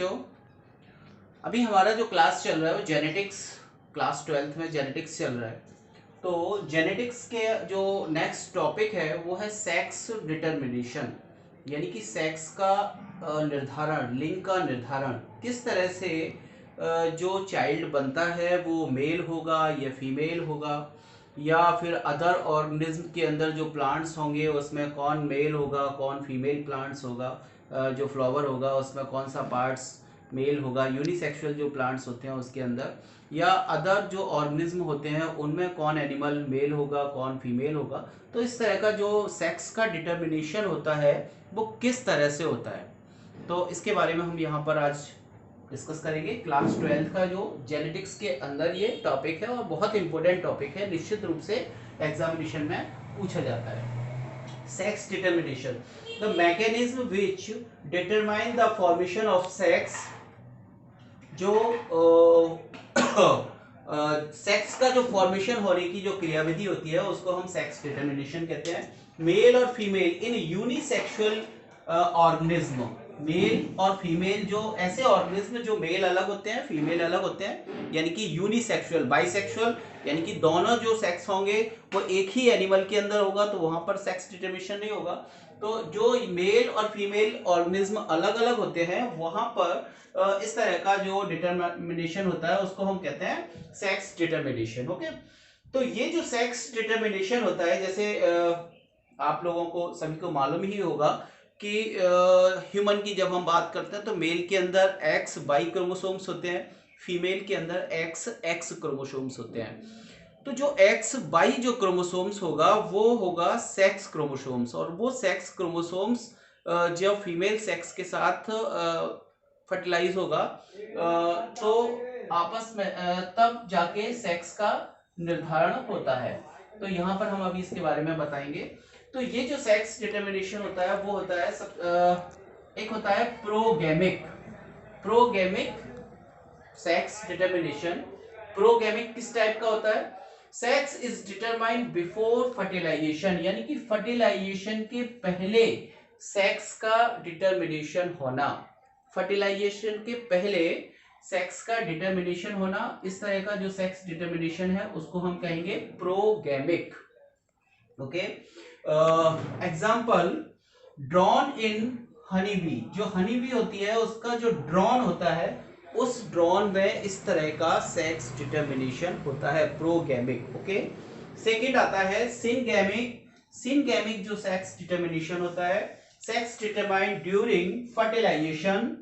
बच्चों, अभी हमारा जो क्लास चल रहा है वो जेनेटिक्स, क्लास 12th में जेनेटिक्स चल रहा है। तो जेनेटिक्स के जो नेक्स्ट टॉपिक है वो है सेक्स डिटर्मिनेशन, यानी कि सेक्स का निर्धारण, लिंग का निर्धारण। किस तरह से जो चाइल्ड बनता है वो मेल होगा या फीमेल होगा, या फिर अदर ऑर्गेनिज्म के अंदर जो प्लांट्स होंगे उसमें कौन मेल होगा कौन फीमेल प्लांट्स होगा, जो फ्लावर होगा उसमें कौन सा पार्ट्स मेल होगा, यूनिसेक्सुअल जो प्लांट्स होते हैं उसके अंदर, या अदर जो ऑर्गेनिज्म होते हैं उनमें कौन एनिमल मेल होगा कौन फीमेल होगा। तो इस तरह का जो सेक्स का डिटर्मिनेशन होता है वो किस तरह से होता है, तो इसके बारे में हम यहाँ पर आज डिस्कस करेंगे। क्लास 12th का जो जेनेटिक्स के अंदर ये टॉपिक है और बहुत इंपॉर्टेंट टॉपिक है, निश्चित रूप से एग्जामिनेशन में पूछा जाता है। Sex determination, the mechanism which determine the formation of sex. जो सेक्स का जो फॉर्मेशन होने की जो क्रियाविधि होती है उसको हम सेक्स डिटर्मिनेशन कहते हैं। मेल और female in unisexual organism, male और फीमेल जो ऐसे ऑर्गेनिज्म जो मेल अलग होते हैं फीमेल अलग होते हैं, यानी कि यूनिसेक्सुअल, बाइसेक्सुअल, यानी कि दोनों जो सेक्स होंगे वो एक ही एनिमल के अंदर होगा तो वहां पर सेक्स डिटर्मिनेशन नहीं होगा। तो जो मेल और फीमेल ऑर्गेनिज्म अलग अलग होते हैं वहां पर इस तरह का जो डिटर्मिनेशन होता है उसको हम कहते हैं सेक्स डिटर्मिनेशन। ओके, तो ये जो सेक्स डिटर्मिनेशन होता है, जैसे आप लोगों को सभी को मालूम ही होगा कि ह्यूमन की जब हम बात करते हैं तो मेल के अंदर एक्स वाई क्रोमोसोम्स होते हैं, फीमेल के अंदर एक्स एक्स क्रोमोसोम्स होते हैं। तो जो एक्स वाई जो क्रोमोसोम्स होगा वो होगा सेक्स क्रोमोसोम्स, और वो सेक्स क्रोमोसोम्स जब फीमेल सेक्स के साथ फर्टिलाइज होगा तो आपस में तब जाके सेक्स का निर्धारण होता है। तो यहाँ पर हम अभी इसके बारे में बताएंगे। तो ये जो सेक्स डिटर्मिनेशन होता है वो होता है एक होता है progamic, progamic sex determination. Progamic किस टाइप का होता है? Sex is determined before fertilisation, यानी कि फर्टिलाइजेशन के पहले सेक्स का डिटर्मिनेशन होना, फर्टिलाइजेशन के पहले सेक्स का डिटर्मिनेशन होना, इस तरह का जो सेक्स डिटर्मिनेशन है उसको हम कहेंगे progamic. Okay, example drawn in honey bee, जो हनी बी होती है उसका जो ड्रॉन होता है उस ड्रॉन में इस तरह का सेक्स डिटर्मिनेशन होता है, प्रोगैमिक। ओके, सेकंड आता है सिनगैमिक। सिनगैमिक जो सेक्स डिटर्मिनेशन होता है, सेक्स डिटरमाइंड ड्यूरिंग फर्टिलाइजेशन,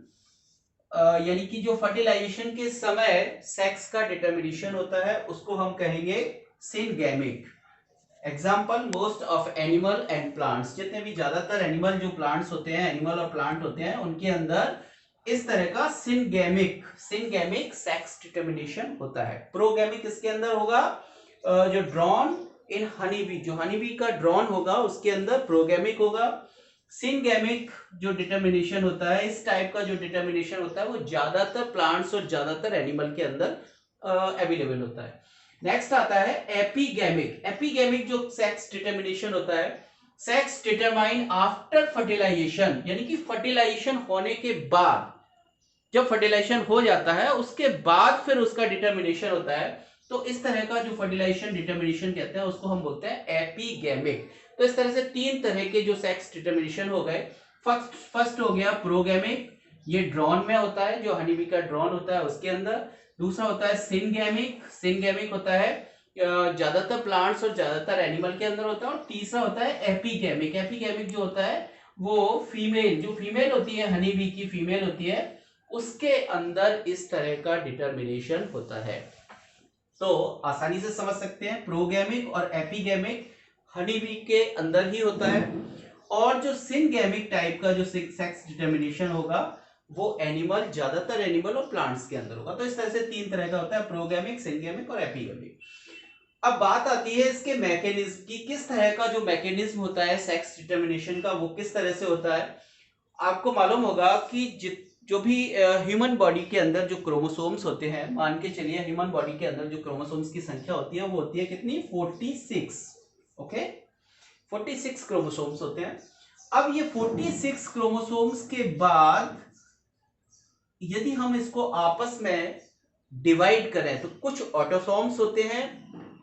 यानी कि जो फर्टिलाइजेशन के समय सेक्स का डिटर्मिनेशन होता है उसको हम कहेंगे syngamic. Example most of animal and plants, जितने भी ज्यादातर एनिमल जो प्लांट्स होते हैं, एनिमल और प्लांट होते हैं, उनके अंदर इस तरह का सिनगैमिक, सिनगैमिक सेक्स डिटर्मिनेशन होता है। प्रोगैमिक इसके अंदर होगा जो ड्रॉन इन हनी बी, जो हनी बी का ड्रॉन होगा उसके अंदर प्रोगैमिक होगा। सिनगैमिक जो डिटर्मिनेशन होता है, इस टाइप का जो डिटर्मिनेशन होता है वो ज्यादातर प्लांट्स और ज्यादातर एनिमल के अंदर अवेलेबल होता है। नेक्स्ट आता है एपीगैमिक। एपीगैमिक जो सेक्स डिटर्मिनेशन होता है, सेक्स डिटरमाइन आफ्टर फर्टिलाइजेशन, यानी कि फर्टिलाइजेशन होने के बाद, जब फर्टिलाइजेशन हो जाता है उसके बाद फिर उसका डिटर्मिनेशन होता है। तो इस तरह का जो फर्टिलाइजेशन डिटर्मिनेशन कहते हैं उसको हम बोलते हैं एपीगैमिक। तो इस तरह से तीन तरह के जो सेक्स डिटर्मिनेशन हो गए। फर्स्ट हो गया प्रोगैमिक, ये ड्रॉन में होता है, जो हनी बी का ड्रॉन होता है उसके अंदर। दूसरा होता है सिनगैमिक, सिनगैमिक होता है ज्यादातर प्लांट्स और ज्यादातर एनिमल के अंदर होता है। और तीसरा होता है एपीगैमिक। एपीगैमिक जो होता है वो फीमेल, जो फीमेल होती है हनी बी की फीमेल होती है उसके अंदर इस तरह का डिटर्मिनेशन होता है। तो आसानी से समझ सकते हैं प्रोगैमिक और एपीगैमिक हनी बी के अंदर ही होता है, और जो सिनगैमिक टाइप का जो सेक्स डिटर्मिनेशन होगा वो एनिमल, ज्यादातर एनिमल और प्लांट्स के अंदर होगा। तो इस तरह से तीन तरह का होता है, प्रोगैमिक, सिनगैमिक और एपीगैमिक। अब बात आती है इसके मैकेनिज्म की, किस तरह का जो मैकेनिज्म होता है सेक्स डिटर्मिनेशन का वो किस तरह से होता है। आपको मालूम होगा कि जो भी ह्यूमन बॉडी के अंदर जो क्रोमोसोम्स होते हैं, मान के चलिए ह्यूमन बॉडी के अंदर जो क्रोमोसोम्स की संख्या होती है वो होती है कितनी, 46। ओके, 46 क्रोमोसोम्स होते हैं। अब ये 46 क्रोमोसोम्स के बाद यदि हम इसको आपस में डिवाइड करें तो कुछ ऑटोसोम्स होते हैं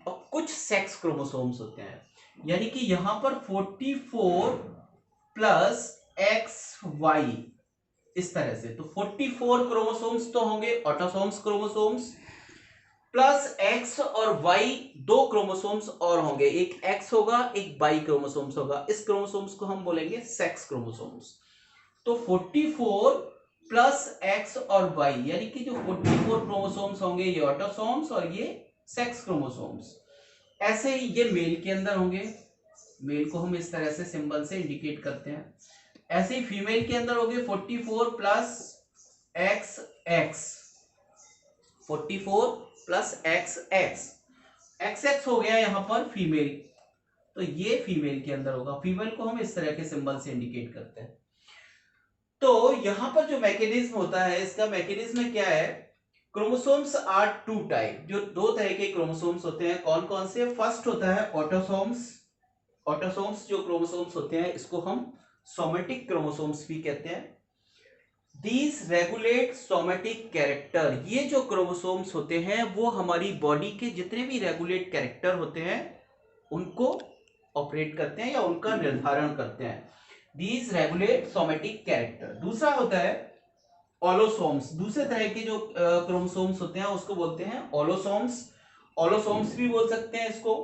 और कुछ सेक्स क्रोमोसोम्स होते हैं। यानी कि यहां पर 44 प्लस XY इस तरह से, तो 44 क्रोमोसोम्स तो होंगे ऑटोसोम्स क्रोमोसोम्स, प्लस X और Y दो क्रोमोसोम्स और होंगे, एक X होगा एक Y क्रोमोसोम्स होगा। इस क्रोमोसोम्स को हम बोलेंगे सेक्स क्रोमोसोम्स। तो 44 प्लस X और Y यानी कि जो 44 क्रोमोसोम्स होंगे ये ऑटोसोम्स और ये सेक्स क्रोमोसोम्स। ऐसे ही ये मेल के अंदर होंगे, मेल को हम इस तरह से सिंबल से इंडिकेट करते हैं। ऐसे ही फीमेल के अंदर होंगे 44 plus XX, 44 plus XX, XX हो गया यहां पर फीमेल, तो ये फीमेल के अंदर होगा। फीमेल को हम इस तरह के सिंबल से इंडिकेट करते हैं। तो यहां पर जो मैकेनिज्म होता है, इसका मैकेनिज्म क्या है, क्रोमोसोम्स आर टू टाइप, जो दो तरह के क्रोमोसोम्स होते हैं। कौन कौन से? फर्स्ट होता है ऑटोसोम्स। ऑटोसोम्स जो क्रोमोसोम्स होते हैं इसको हम सोमेटिक क्रोमोसोम्स भी कहते हैं। दीज रेगुलेट सोमेटिक कैरेक्टर, ये जो क्रोमोसोम्स होते हैं वो हमारी बॉडी के जितने भी रेगुलेट कैरेक्टर होते हैं उनको ऑपरेट करते हैं या उनका निर्धारण करते हैं। These regulate somatic character. दूसरा होता है ऑलोसोम्स, दूसरे तरह के जो क्रोमोसोम्स होते हैं उसको बोलते हैं ऑलोसोम्स। ऑलोसोम्स भी बोल सकते हैं इसको,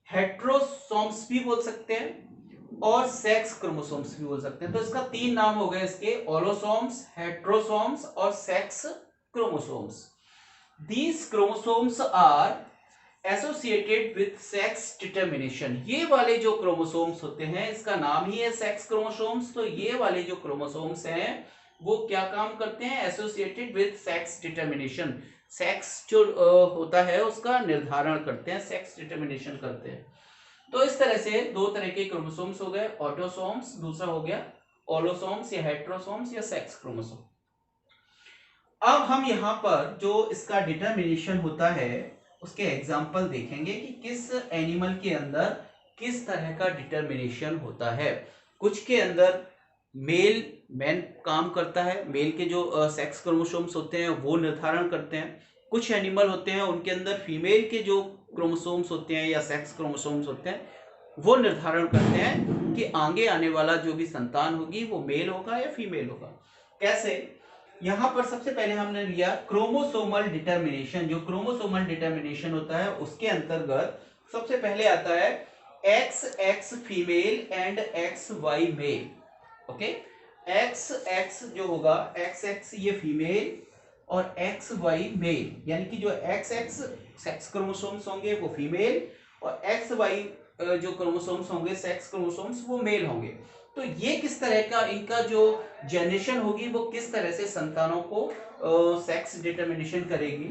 हेट्रोसोम्स भी बोल सकते हैं और सेक्स क्रोमोसोम्स भी बोल सकते हैं। तो इसका तीन नाम हो गए इसके, ऑलोसोम्स, हेट्रोसोम्स और sex chromosomes. These chromosomes are associated with sex determination. ये वाले जो क्रोमोसोम्स होते हैं इसका नाम ही है सेक्स क्रोमोसोम्स। तो ये वाले जो क्रोमोसोम्स हैं वो क्या काम करते हैं? Associated with sex determination, sex जो होता है उसका निर्धारण करते हैं, सेक्स डिटर्मिनेशन करते हैं। तो इस तरह से दो तरह के क्रोमोसोम्स हो गए, ऑटोसोम्स, दूसरा हो गया ऑलोसोम्स या हेट्रोसोम्स या सेक्स क्रोमोसोम। अब हम यहां पर जो इसका डिटर्मिनेशन होता है उसके एग्जाम्पल देखेंगे कि किस एनिमल के अंदर किस तरह का डिटर्मिनेशन होता है। कुछ के अंदर मेल मैन काम करता है, मेल के जो सेक्स क्रोमोसोम्स होते हैं वो निर्धारण करते हैं। कुछ एनिमल होते हैं उनके अंदर फीमेल के जो क्रोमोसोम्स होते हैं या सेक्स क्रोमोसोम्स होते हैं वो निर्धारण करते हैं कि आगे आने वाला जो भी संतान होगी वो मेल होगा या फीमेल होगा। कैसे? यहां पर सबसे पहले हमने लिया क्रोमोसोमल डिटर्मिनेशन। जो क्रोमोसोमल डिटर्मिनेशन होता है उसके अंतर्गत सबसे पहले आता है XX female and XY male. Okay, XX जो होगा, XX ये फीमेल और XY मेल, यानी कि जो XX सेक्स क्रोमोसोम्स होंगे वो फीमेल और XY जो क्रोमोसोम्स होंगे सेक्स क्रोमोसोम्स वो मेल होंगे। तो ये किस तरह का इनका जो जनरेशन होगी वो किस तरह से संतानों को सेक्स डिटर्मिनेशन करेगी,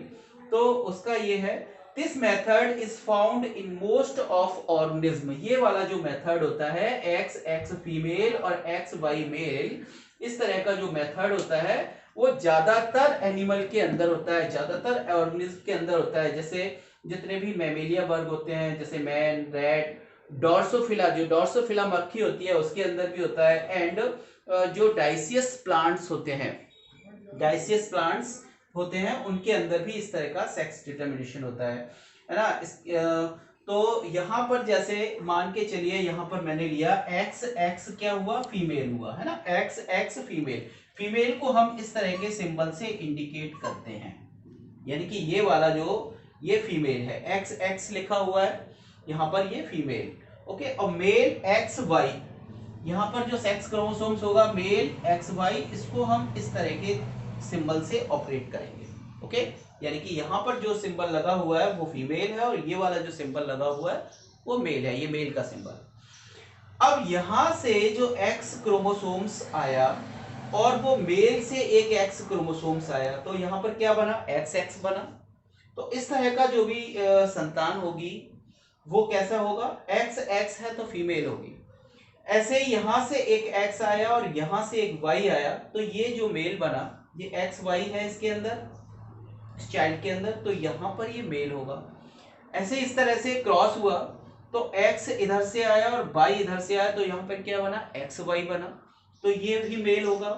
तो उसका ये है, this method is found in most of organism. ये वाला जो मेथड होता है XX फीमेल और XY मेल, इस तरह का जो मेथड होता है वो ज्यादातर एनिमल के अंदर होता है, ज्यादातर ऑर्गेनिज्म के अंदर होता है। जैसे जितने भी मैमेलिया वर्ग होते हैं जैसे मैन, रैट, डॉर्सोफिला, जो डॉर्सोफिला मक्खी होती है उसके अंदर भी होता है, एंड जो डाइसियस प्लांट्स होते हैं, डाइसियस प्लांट्स होते हैं उनके अंदर भी इस तरह का सेक्स डिटर्मिनेशन होता है ना। तो यहां पर जैसे मान के चलिए यहां पर मैंने लिया XX क्या हुआ? फीमेल हुआ, है ना, XX फीमेल। फीमेल को हम इस तरह के सिंबल से इंडिकेट करते हैं, यानी कि ये वाला जो ये फीमेल है, XX लिखा हुआ है यहां पर, ये फीमेल। ओके, और मेल XY, यहां पर जो सेक्स क्रोमोसोम्स होगा मेल XY, इसको हम इस तरह के सिंबल से ऑपरेट करेंगे। ओके, यानी कि यहां पर जो सिंबल लगा हुआ है वो फीमेल है और ये वाला जो सिंबल लगा हुआ है वो मेल है, ये मेल का सिंबल। अब यहां से जो X क्रोमोसोम्स आया और वो मेल से एक X क्रोमोसोम्स आया, तो यहां पर क्या बना? XX बना। तो इस तरह का जो भी संतान होगी वो कैसा होगा? XX है तो फीमेल होगी। ऐसे ही यहां से एक X आया और यहां से एक Y आया, तो ये जो मेल बना ये XY है इसके अंदर, इस चाइल्ड के अंदर, तो यहां पर ये मेल होगा। ऐसे इस तरह से क्रॉस हुआ तो X इधर से आया और Y इधर से आया, तो यहां पर क्या बना? XY बना, तो ये भी मेल होगा।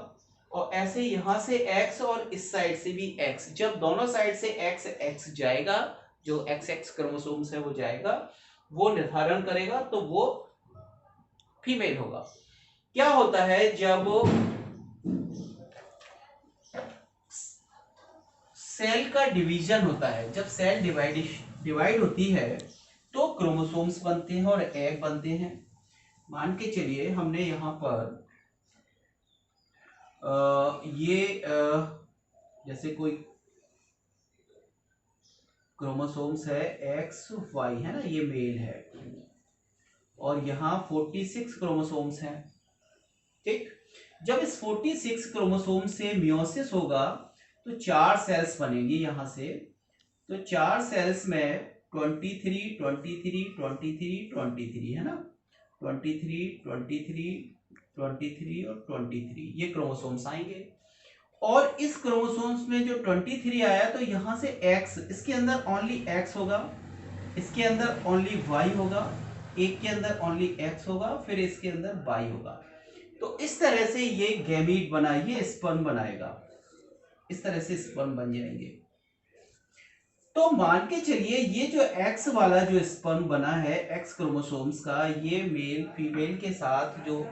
और ऐसे यहां से x और इस साइड से भी x, जब दोनों साइड से x जाएगा, जो XX क्रोमोसोम्स है वो जाएगा, वो निर्धारण करेगा तो वो फीमेल होगा। क्या होता है जब सेल का डिवीजन होता है, जब सेल डिवाइड होती है तो क्रोमोसोम्स बनते हैं और एग बनते हैं। मान के चलिए हमने यहां पर जैसे कोई क्रोमोसोम्स है XY है ना, ये मेल है, और यहाँ 46 क्रोमोसोम्स हैं। ठीक, जब इस 46 क्रोमोसोम से मियोसिस होगा तो 4 सेल्स बनेंगी यहां से। तो 4 सेल्स में 23 23 23 23 है ना, 23 23 23 और 23 ये क्रोमोसोम्स आएंगे। और इस क्रोमोसोम्स में जो 23 आया तो यहां से X, इसके अंदर ओनली X होगा, इसके अंदर ओनली Y होगा, एक के अंदर ओनली X होगा, फिर इसके अंदर Y होगा। तो इस तरह से ये गैमीट बना, ये स्पर्म बनाएगा, इस तरह से स्पर्म बन जाएंगे। तो मान के चलिए ये जो X वाला जो स्पर्म बना है X क्रोमोसोम्स का, ये मेल फीमेल के साथ, जो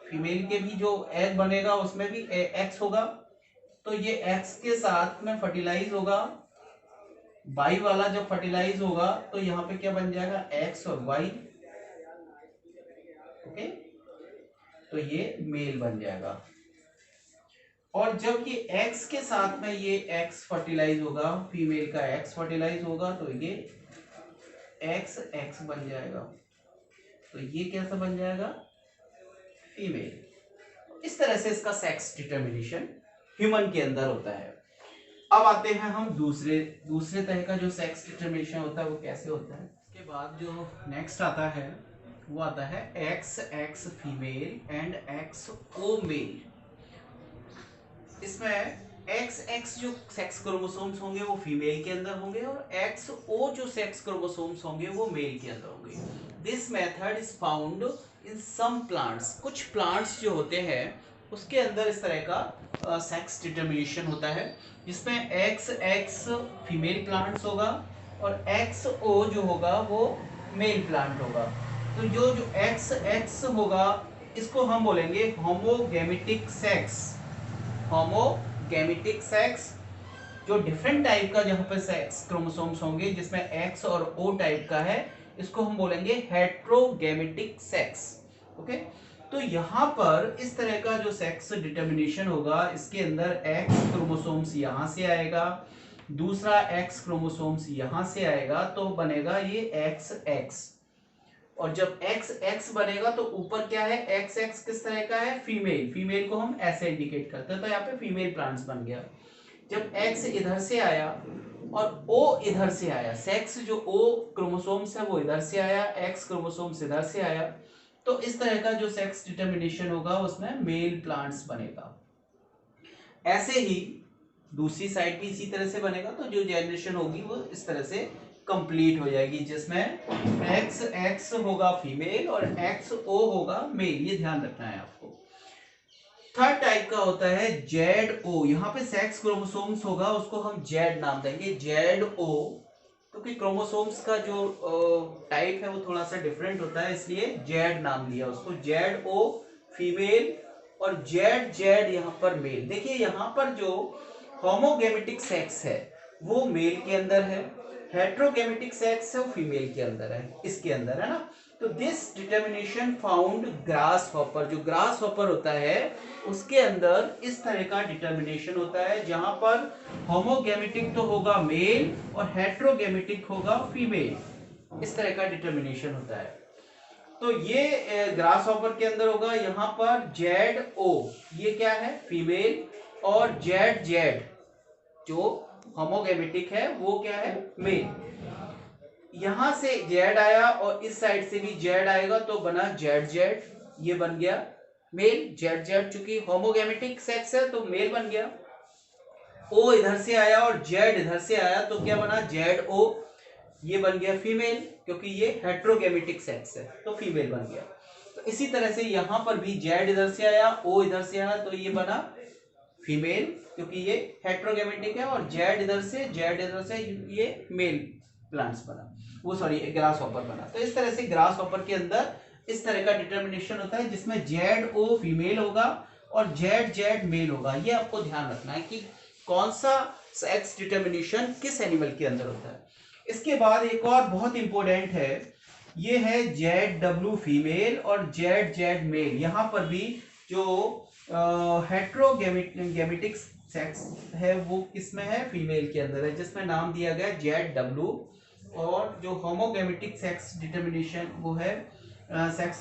फीमेल के भी जो एग बनेगा उसमें भी X होगा, तो ये X के साथ में फर्टिलाइज होगा। Y वाला जब फर्टिलाइज होगा तो यहाँ पे क्या बन जाएगा, X और Y। ओके, तो ये मेल बन जाएगा। और जब ये X के साथ में ये X फर्टिलाइज होगा, फीमेल का X फर्टिलाइज होगा, तो ये XX बन जाएगा, तो ये कैसा बन जाएगा, फीमेल। इस तरह से इसका सेक्स डिटर्मिनेशन ह्यूमन के अंदर होता है। अब आते हैं हम दूसरे तरह का जो सेक्स डिटर्मिनेशन होता है वो कैसे होता है। इसके बाद जो नेक्स्ट आता है वो आता है XX female and XO male. इसमें XX जो सेक्स क्रोमोसोम्स होंगे वो फीमेल के अंदर होंगे, और XO जो सेक्स क्रोमोसोम्स होंगे वो मेल के अंदर होंगे। This method is found in some plants. कुछ प्लांट्स जो होते हैं उसके अंदर इस तरह का सेक्स डिटर्मिनेशन होता है, जिसमें XX फीमेल प्लांट्स होगा और XO जो होगा वो मेल प्लांट होगा। तो जो XX होगा इसको हम बोलेंगे होमोगैमेटिक सेक्स। होमोगैमेटिक सेक्स, जो डिफरेंट टाइप का जहां पर सेक्स क्रोमोसोम्स होंगे जिसमें X और O टाइप का है, इसको हम बोलेंगे हेट्रोगैमेटिक सेक्स। ओके, तो यहां पर इस तरह का जो सेक्स डिटर्मिनेशन होगा, इसके अंदर X क्रोमोसोम्स यहां से आएगा, दूसरा X क्रोमोसोम्स यहां से आएगा, तो बनेगा ये XX। और जब XX बनेगा तो ऊपर क्या है, XX किस तरह का है, फीमेल। फीमेल को हम ऐसे इंडिकेट करते हैं, तो यहाँ पे फीमेल प्लांट्स बन गया। जब X इधर से आया और O इधर से आया, सेक्स जो O क्रोमोसोम्स है वो इधर से आया, X क्रोमोसोम्स इधर से आया, तो इस तरह का जो सेक्स डिटर्मिनेशन होगा उसमें मेल प्लांट्स बनेगा। ऐसे ही दूसरी साइड भी इसी तरह से बनेगा, तो जो जनरेशन होगी वो इस तरह से कंप्लीट हो जाएगी, जिसमें XX होगा फीमेल और XO होगा मेल। ये ध्यान रखना है आपको। थर्ड टाइप का होता है ZO। यहाँ पे सेक्स क्रोमोसोम्स होगा, उसको हम Z नाम देंगे, ZO, क्योंकि क्रोमोसोम्स का जो टाइप है वो थोड़ा सा डिफरेंट होता है, इसलिए Z नाम लिया उसको। ZO फीमेल और ZZ यहाँ पर मेल। देखिए यहाँ पर जो होमोगैमेटिक सेक्स है वो मेल के अंदर है, हेट्रोगैमेटिक सेक्स है वो फीमेल के अंदर है, इसके अंदर है ना। तो this determination found grass hopper. जो ग्रास हॉपर होता है उसके अंदर इस तरह का डिटर्मिनेशन होता है, जहां पर होमोगैमेटिक तो होगा मेल और हेट्रोगैमेटिक होगा फीमेल। इस तरह का डिटर्मिनेशन होता है। तो ये ग्रास हॉपर के अंदर होगा। यहां पर ZO ये क्या है, फीमेल, और ZZ जो होमोगैमेटिक है वो क्या है, मेल। यहां से Z आया और इस साइड से भी Z आएगा तो बना ZZ, ये बन गया मेल। ZZ चूंकि होमोगैमेटिक सेक्स है तो मेल बन गया। O इधर से आया और Z इधर से आया तो क्या बना, ZO, ये बन गया फीमेल, क्योंकि ये हेट्रोगैमेटिक सेक्स है तो फीमेल बन गया। तो इसी तरह से यहां पर भी Z इधर से आया, O इधर से आया, तो ये बना फीमेल, क्योंकि ये हेट्रोगेमेटिक है, और जेड इधर से ये मेल प्लांट्स बना, वो सॉरी ग्रास हॉपर बना। तो इस तरह से ग्रास हॉपर के अंदर इस तरह का डिटर्मिनेशन होता है जिसमें जेड ओ फीमेल होगा और जेड जेड मेल होगा। ये आपको ध्यान रखना है कि कौन सा सेक्स डिटर्मिनेशन किस एनिमल के अंदर होता है। इसके बाद एक और बहुत इंपॉर्टेंट है, ये है जेड डब्ल्यू फीमेल और जेड जेड मेल। यहां पर भी जो हेट्रोगेमेटिक सेक्स है वो किसमें है, फीमेल के अंदर है, जिसमें नाम दिया गया जेड डब्ल्यू। और जो होमोगेमेटिक सेक्स डिटर्मिनेशन वो है सेक्स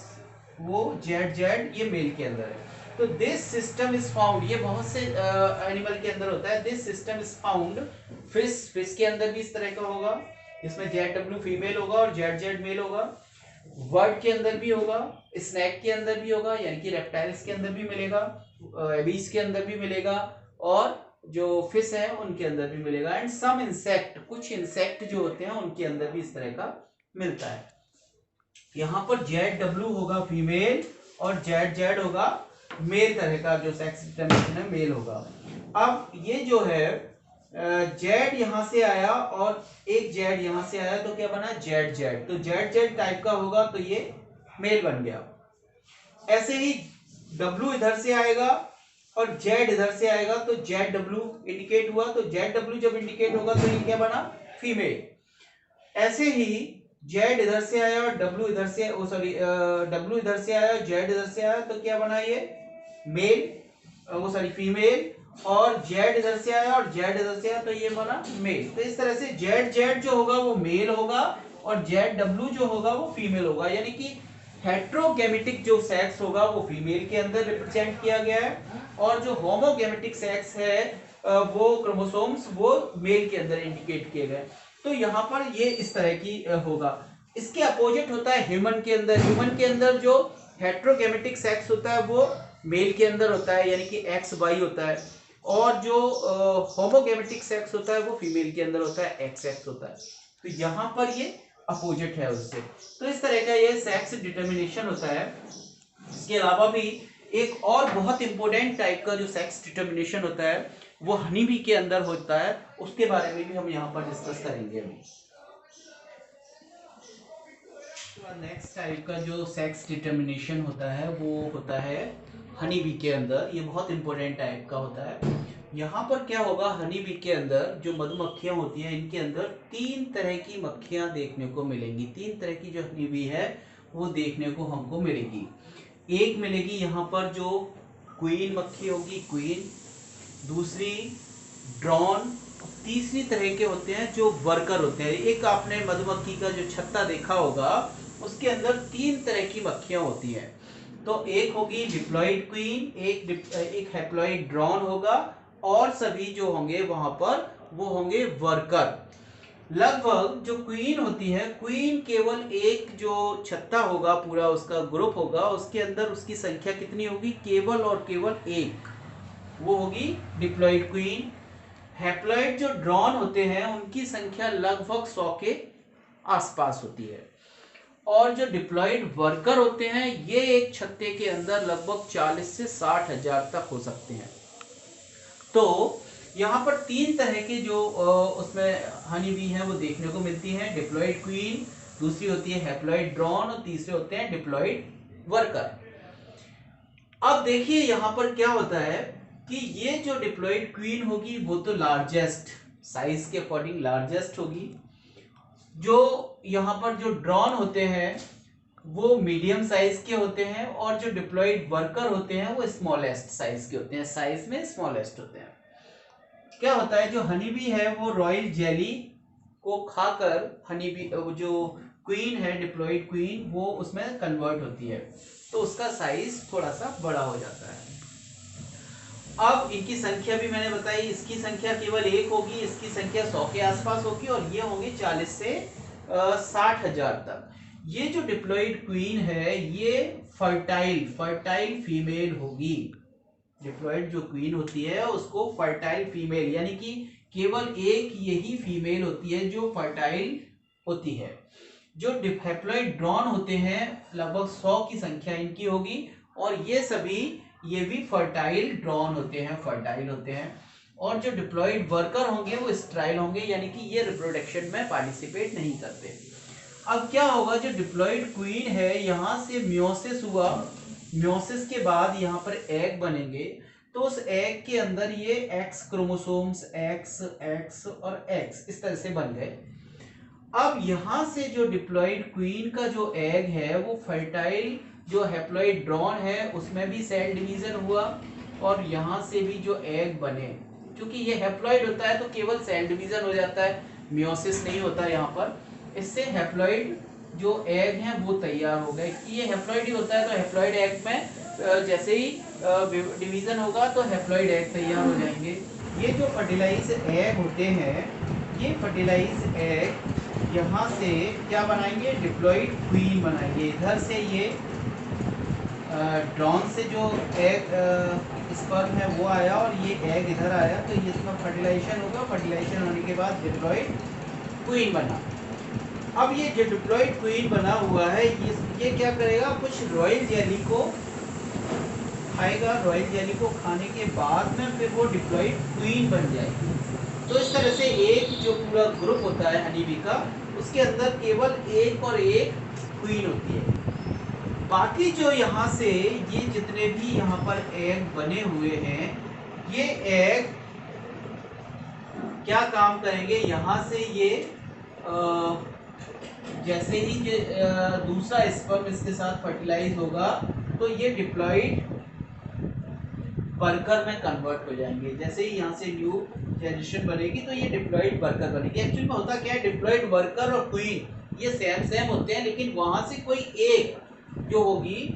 वो जेड जेड, ये मेल के अंदर है। तो दिस सिस्टम इज फाउंड, ये बहुत से एनिमल के अंदर होता है। This system is found fish के अंदर भी इस तरह का होगा, इसमें जेड डब्ल्यू फीमेल होगा और जेड जेड मेल होगा। बर्ड के अंदर भी होगा, स्नैक के अंदर भी होगा, यानी कि रेप्टाइल्स के अंदर भी मिलेगा, एबीज के अंदर भी मिलेगा, और जो फिश है उनके अंदर भी मिलेगा। एंड सम इंसेक्ट, कुछ इंसेक्ट जो होते हैं उनके अंदर भी इस तरह का मिलता है। यहाँ पर जेड डब्ल्यू होगा फीमेल और जेड जेड होगा मेल तरह का, जो सेक्स डिटर्मिनेशन है मेल होगा। अब ये जो है जेड यहां से आया और एक जेड यहां से आया, तो क्या बना जेड जेड, तो जेड जेड टाइप का होगा तो ये मेल बन गया। ऐसे ही डब्ल्यू इधर से आएगा और जेड इधर से आएगा तो जेड डब्ल्यू इंडिकेट हुआ, तो जेड डब्ल्यू जब इंडिकेट होगा तो ये क्या बना, फीमेल। ऐसे ही जेड इधर से आया और डब्ल्यू इधर से, ओ सॉरी डब्ल्यू इधर से आया, जेड इधर से आया, तो क्या बना ये मेल, वो सॉरी फीमेल। और जेड इधर से आया और जेड इधर से आया तो ये बना मेल। तो इस तरह से जेड जेड जो होगा वो मेल होगा और जेड डब्ल्यू जो होगा वो फीमेल होगा, यानी कि हेट्रोगेमेटिक जो सेक्स होगा वो फीमेल के अंदर रिप्रेजेंट किया गया है, और जो होमोगेमेटिक सेक्स है वो क्रोमोसोम्स वो मेल के अंदर इंडिकेट किए गए। तो यहाँ पर ये इस तरह की होगा। इसके अपोजिट होता है ह्यूमन के अंदर। ह्यूमन के अंदर जो हेट्रोगेमेटिक सेक्स होता है वो मेल के अंदर होता है, यानी कि एक्स वाई होता है, और जो होमोगेमेटिक सेक्स होता है वो फीमेल के अंदर होता है, एक्स एक्स होता है। तो यहाँ पर ये अपोजिट है उससे। तो इस तरह का ये सेक्स डिटर्मिनेशन होता है। इसके अलावा भी एक और बहुत इंपॉर्टेंट टाइप का जो सेक्स डिटर्मिनेशन होता है वो हनी बी के अंदर होता है, उसके बारे में भी हम यहाँ पर डिस्कस करेंगे अभी। नेक्स्ट टाइप का जो सेक्स डिटर्मिनेशन होता है वो होता है हनी बी के अंदर। ये बहुत इंपॉर्टेंट टाइप का होता है। यहाँ पर क्या होगा, हनी बी के अंदर जो मधुमक्खियां होती हैं इनके अंदर 3 तरह की मक्खियां देखने को मिलेंगी। 3 तरह की जो हनी बी है वो देखने को हमको मिलेगी। एक मिलेगी यहाँ पर जो क्वीन मक्खी होगी, क्वीन, दूसरी ड्रोन, तीसरी तरह के होते हैं जो वर्कर होते हैं। एक आपने मधुमक्खी का जो छत्ता देखा होगा उसके अंदर 3 तरह की मक्खियां होती हैं। तो एक होगी डिप्लॉइड क्वीन, एक हैप्लॉइड ड्रोन होगा, और सभी जो होंगे वहां पर वो होंगे वर्कर। लगभग जो क्वीन होती है, क्वीन केवल एक जो छत्ता होगा पूरा उसका ग्रुप होगा, उसके अंदर उसकी संख्या कितनी होगी, केवल और केवल एक, वो होगी डिप्लॉइड क्वीन। हैप्लॉइड जो ड्रोन होते हैं उनकी संख्या लगभग 100 के आसपास होती है, और जो डिप्लॉइड वर्कर होते हैं ये एक छत्ते के अंदर लगभग 40 से 60 हजार तक हो सकते हैं। तो यहाँ पर 3 तरह के जो उसमें हनी बी है वो देखने को मिलती है। डिप्लॉइड क्वीन, दूसरी होती है हैप्लॉइड ड्रोन, और तीसरे होते हैं डिप्लॉइड वर्कर। अब देखिए यहाँ पर क्या होता है कि ये जो डिप्लॉइड क्वीन होगी वो तो लार्जेस्ट, साइज के अकॉर्डिंग लार्जेस्ट होगी। जो यहाँ पर जो ड्रोन होते हैं वो मीडियम साइज के होते हैं, और जो डिप्लॉइड वर्कर होते हैं वो स्मॉलेस्ट साइज के होते हैं, साइज में स्मॉलेस्ट होते हैं। क्या होता है, जो हनी बी है वो रॉयल जेली को खाकर हनी बी, जो क्वीन है डिप्लॉइड क्वीन, वो उसमें कन्वर्ट होती है, तो उसका साइज थोड़ा सा बड़ा हो जाता है। अब इनकी संख्या भी मैंने बताई, इसकी संख्या केवल एक होगी, इसकी संख्या 100 के आसपास होगी, और ये होंगे 40 से 60 हजार तक। ये जो डिप्लॉइड क्वीन है ये फर्टाइल फीमेल होगी। डिप्लॉइड जो क्वीन होती है उसको फर्टाइल फीमेल, यानी कि केवल एक यही फीमेल होती है जो फर्टाइल होती है। जो हैप्लॉइड ड्रोन होते हैं लगभग 100 की संख्या इनकी होगी, और ये सभी ये भी फर्टाइल ड्रोन होते हैं, फर्टाइल होते हैं। और जो डिप्लॉयड वर्कर होंगे वो स्टेराइल होंगे, यानी कि ये रिप्रोडक्शन में पार्टिसिपेट नहीं करते। अब क्या होगा, जो डिप्लॉयड क्वीन है यहाँ से मियोसिस हुआ, मियोसिस के बाद यहाँ पर एग बनेंगे, तो उस एग के अंदर ये एक्स क्रोमोसोम्स एक्स एक्स और एक्स इस तरह से बन गए। अब यहाँ से जो डिप्लॉयड क्वीन का जो एग है वो फर्टाइल जो हैप्लॉइड ड्रोन है उसमें भी सेल डिवीजन हुआ, और यहाँ से भी जो एग बने, क्योंकि ये हैप्लॉइड होता है तो केवल सेल डिवीजन हो जाता है, मियोसिस नहीं होता यहाँ पर। इससे हैप्लॉइड जो एग हैं वो तैयार हो गए। कि ये हैप्लॉइड ही होता है तो हैप्लॉइड एग में जैसे ही डिवीजन होगा तो हैप्लॉइड एग तैयार हो जाएंगे। ये जो फर्टिलाइज एग होते हैं, ये फर्टिलाइज एग यहाँ से क्या बनाएंगे, डिप्लॉइड क्वीन बनाएंगे। इधर से ये ड्रोन से जो एग स्पर्म है वो आया और ये एग इधर आया, तो ये इसका फर्टिलाइजेशन होगा। फर्टिलाइजेशन होने के बाद डिप्लॉइड क्वीन बना। अब ये जो डिप्लॉइड क्वीन बना हुआ है ये क्या करेगा, कुछ रॉयल जेली को खाएगा। रॉयल जेली को खाने के बाद में फिर वो डिप्लॉइड क्वीन बन जाएगी। तो इस तरह से एक जो पूरा ग्रुप होता है हनी बी का, उसके अंदर केवल एक और एक क्वीन होती है। बाकी जो यहाँ से ये जितने भी यहाँ पर एग बने हुए हैं, ये एग क्या काम करेंगे, यहाँ से ये जैसे ही दूसरा स्पर्म इसके साथ फर्टिलाइज होगा तो ये डिप्लॉइड वर्कर में कन्वर्ट हो जाएंगे। जैसे ही यहाँ से न्यू जनरेशन बनेगी तो ये डिप्लॉइड वर्कर बनेगी। एक्चुअली में होता क्या है, डिप्लॉइड वर्कर और क्वीन ये सेम होते हैं, लेकिन वहां से कोई एक जो होगी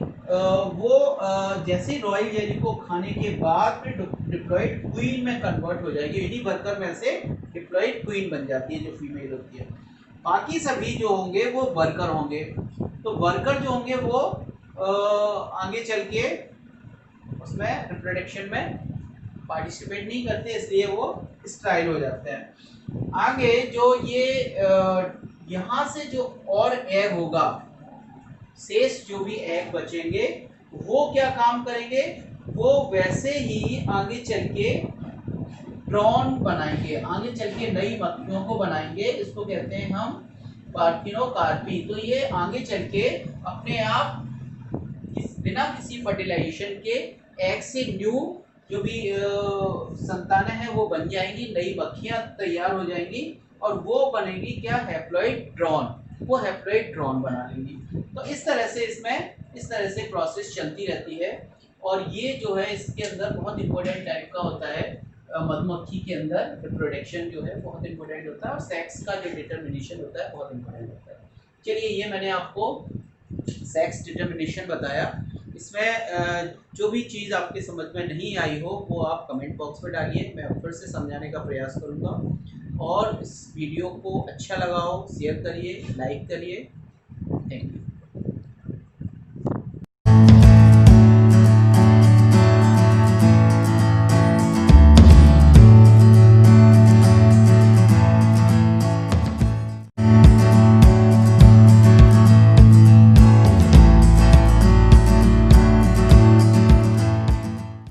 वो जैसे रॉयल जेली को खाने के बाद फिर डिप्लॉइड क्वीन में कन्वर्ट हो जाएगी। इन्हीं वर्कर में से डिप्लॉइड क्वीन बन जाती है जो फीमेल होती है। बाकी सभी जो होंगे वो वर्कर होंगे। तो वर्कर जो होंगे वो आगे चल के उसमें रिप्रोडक्शन में पार्टिसिपेट नहीं करते, इसलिए वो स्टेराइल हो जाते हैं। आगे जो ये यहाँ से जो और एग होगा, शेष जो भी एग बचेंगे वो क्या काम करेंगे, वो वैसे ही आगे चल के ड्रोन बनाएंगे, आगे चल के नई मक्खियों को बनाएंगे। इसको कहते हैं हम पार्थिनोकार्पी। तो ये आगे चल के अपने आप बिना किसी फर्टिलाइजेशन के एग से न्यू जो भी संतानें हैं वो बन जाएंगी, नई मक्खियां तैयार हो जाएंगी और वो बनेगी क्या, हैप्लॉइड ड्रोन। वो हैप्लॉइड ड्रोन बना लेंगी। तो इस तरह से प्रोसेस चलती रहती है। और ये जो है इसके अंदर बहुत इंपॉर्टेंट टाइप का होता है, मधुमक्खी के अंदर रिप्रोडक्शन जो है बहुत इंपॉर्टेंट होता है, और सेक्स का जो डिटर्मिनेशन होता है बहुत इंपॉर्टेंट होता है। चलिए, ये मैंने आपको सेक्स डिटर्मिनेशन बताया। इसमें जो भी चीज़ आपके समझ में नहीं आई हो वो आप कमेंट बॉक्स में डालिए, मैं फिर से समझाने का प्रयास करूँगा। और इस वीडियो को अच्छा लगा हो शेयर करिए, लाइक करिए। Thank you.